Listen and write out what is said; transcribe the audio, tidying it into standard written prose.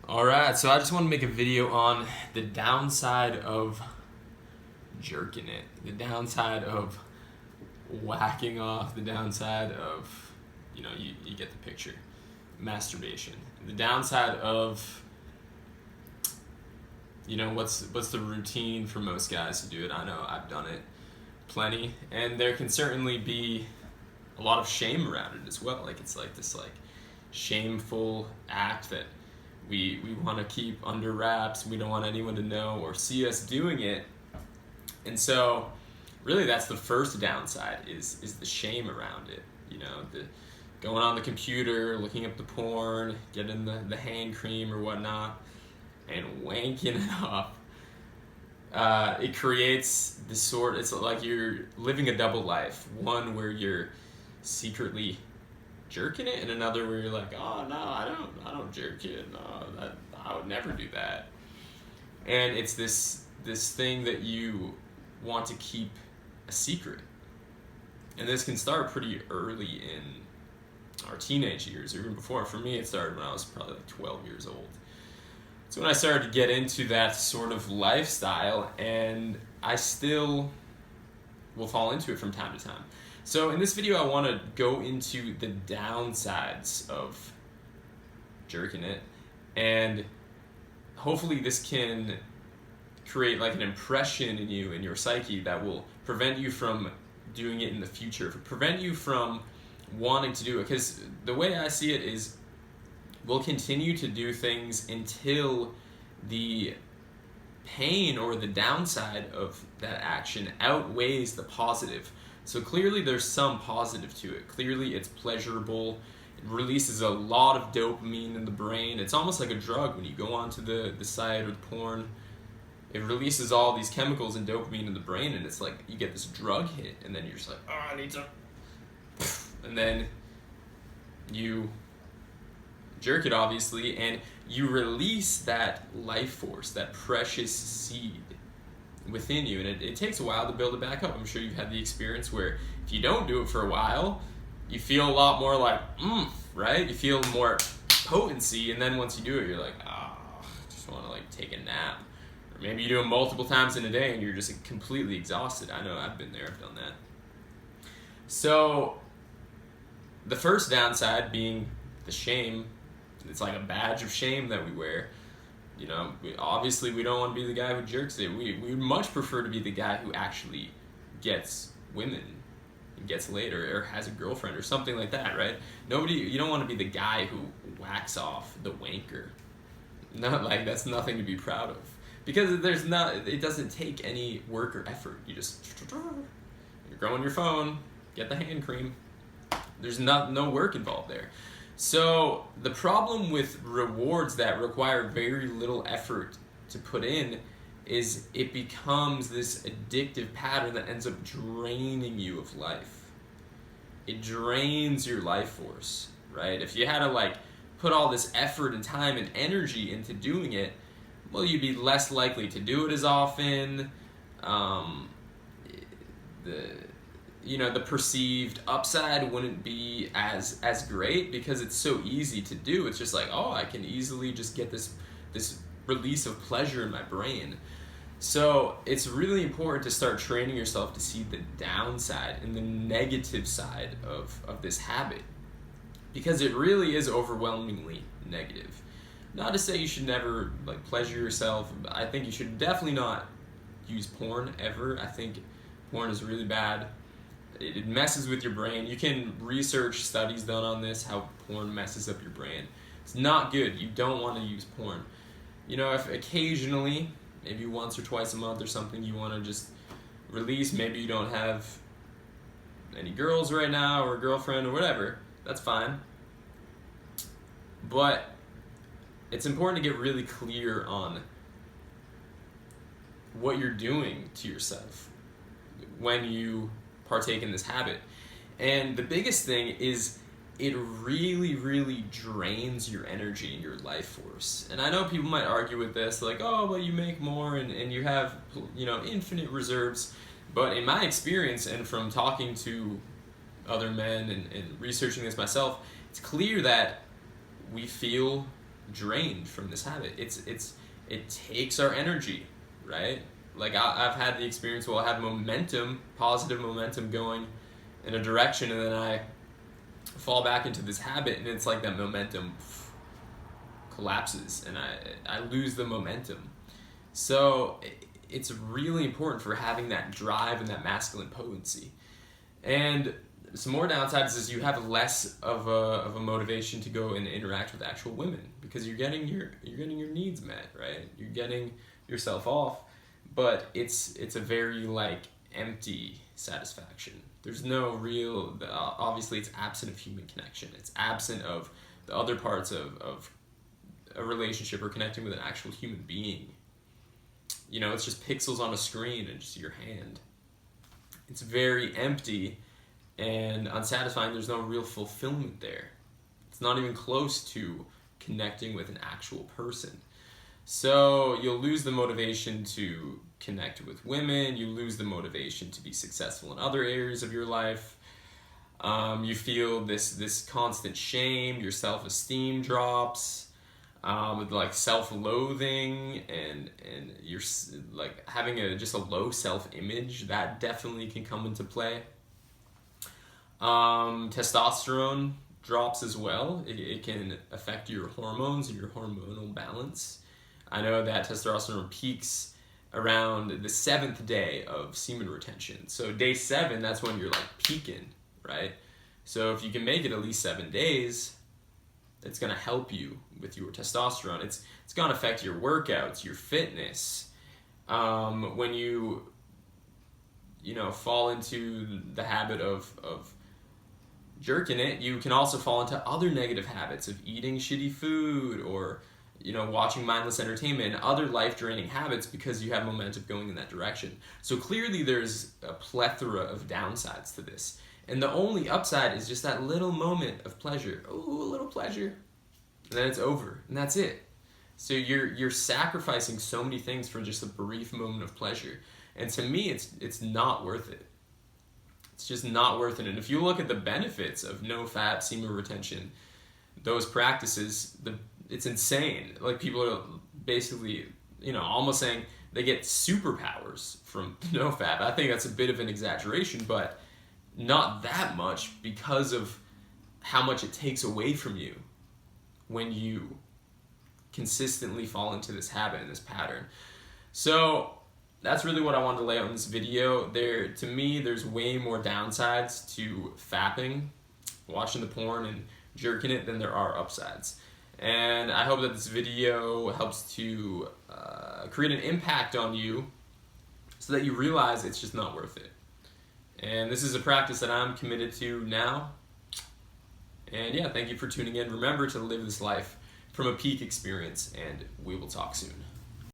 Alright, so I just want to make a video on the downside of jerking it. The downside of whacking off. The downside of, you get the picture. Masturbation. The downside of, what's the routine for most guys to do it. I know I've done it plenty. And there can certainly be a lot of shame around it as well. It's like this shameful act that we want to keep under wraps. We don't want anyone to know or see us doing it. And so really that's the first downside is the shame around it. The going on the computer, looking up the porn, getting the hand cream or whatnot, and wanking it up. It creates this it's like you're living a double life. One where you're secretly jerking it, and another where you're like, oh no, I don't jerk it. No, I would never do that. And it's this thing that you want to keep a secret. And this can start pretty early in our teenage years, or even before. For me, it started when I was probably 12 years old. So when I started to get into that sort of lifestyle, and I still will fall into it from time to time. So in this video, I want to go into the downsides of jerking it, and hopefully this can create an impression in you, in your psyche, that will prevent you from doing it in the future, prevent you from wanting to do it. Because the way I see it is, we'll continue to do things until the pain or the downside of that action outweighs the positive. So clearly there's some positive to it. Clearly it's pleasurable. It releases a lot of dopamine in the brain. It's almost like a drug when you go onto the site or the porn. It releases all these chemicals and dopamine in the brain, and it's like you get this drug hit, and then you're just like, oh, I need to... And then you jerk it, obviously, and you release that life force, that precious seed within you, and it takes a while to build it back up. I'm sure you've had the experience where if you don't do it for a while, you feel a lot more like right? You feel more potency, and then once you do it, you're like, I just want to take a nap. Or maybe you do it multiple times in a day and you're just completely exhausted. I know I've been there, I've done that. So the first downside being the shame. It's like a badge of shame that we wear. Obviously we don't want to be the guy who jerks it. We would much prefer to be the guy who actually gets women and gets laid, or has a girlfriend or something like that, right? You don't want to be the guy who whacks off the wanker. That's nothing to be proud of. Because it doesn't take any work or effort. You're going on your phone, get the hand cream. There's no work involved there. So the problem with rewards that require very little effort to put in is it becomes this addictive pattern that ends up draining you of life. It drains your life force, right? If you had to put all this effort and time and energy into doing it, well, you'd be less likely to do it as often. The perceived upside wouldn't be as great because it's so easy to do. It's just I can easily just get this release of pleasure in my brain. So it's really important to start training yourself to see the downside and the negative side of this habit, because it really is overwhelmingly negative. Not to say you should never pleasure yourself. I think you should definitely not use porn ever. I think porn is really bad. It messes with your brain. You can research studies done on this, how porn messes up your brain. It's not good. You don't want to use porn. If occasionally, maybe once or twice a month or something, you want to just release, maybe you don't have any girls right now or a girlfriend or whatever, that's fine. But it's important to get really clear on what you're doing to yourself when you partake in this habit. And the biggest thing is it really, really drains your energy and your life force. And I know people might argue with this, well, you make more and you have, infinite reserves. But in my experience, and from talking to other men and researching this myself, it's clear that we feel drained from this habit. It takes our energy, right? Like I've had the experience where I have momentum, positive momentum going in a direction, and then I fall back into this habit, and it's like that momentum collapses, and I lose the momentum. So it's really important for having that drive and that masculine potency. And some more downsides is you have less of a motivation to go and interact with actual women, because you're getting your needs met, right? You're getting yourself off, but it's a very like empty satisfaction. There's no real, obviously it's absent of human connection. It's absent of the other parts of a relationship or connecting with an actual human being. You know, it's just pixels on a screen and just your hand. It's very empty and unsatisfying. There's no real fulfillment there. It's not even close to connecting with an actual person. So you'll lose the motivation to connect with women. You lose the motivation to be successful in other areas of your life. You feel this constant shame. Your self-esteem drops. With like self-loathing and you're like having just a low self-image, that definitely can come into play. Testosterone drops as well. It can affect your hormones and your hormonal balance. I know that testosterone peaks around the 7th day of semen retention. So day 7, that's when you're like peaking, right? So if you can make it at least 7 days, it's going to help you with your testosterone. It's going to affect your workouts, your fitness. When you fall into the habit of jerking it, you can also fall into other negative habits of eating shitty food or watching mindless entertainment and other life-draining habits because you have momentum going in that direction. So clearly there's a plethora of downsides to this. And the only upside is just that little moment of pleasure. Ooh, a little pleasure. And then it's over. And that's it. So you're sacrificing so many things for just a brief moment of pleasure. And to me, it's not worth it. It's just not worth it. And if you look at the benefits of no-fap semen retention, those practices, it's insane. Like people are basically, almost saying they get superpowers from no-fap. I think that's a bit of an exaggeration, but not that much because of how much it takes away from you when you consistently fall into this habit and this pattern. So that's really what I wanted to lay out in this video. To me, there's way more downsides to fapping, watching the porn and jerking it, than there are upsides. And I hope that this video helps to create an impact on you so that you realize it's just not worth it. And this is a practice that I'm committed to now. And yeah, thank you for tuning in. Remember to live this life from a peak experience, and we will talk soon.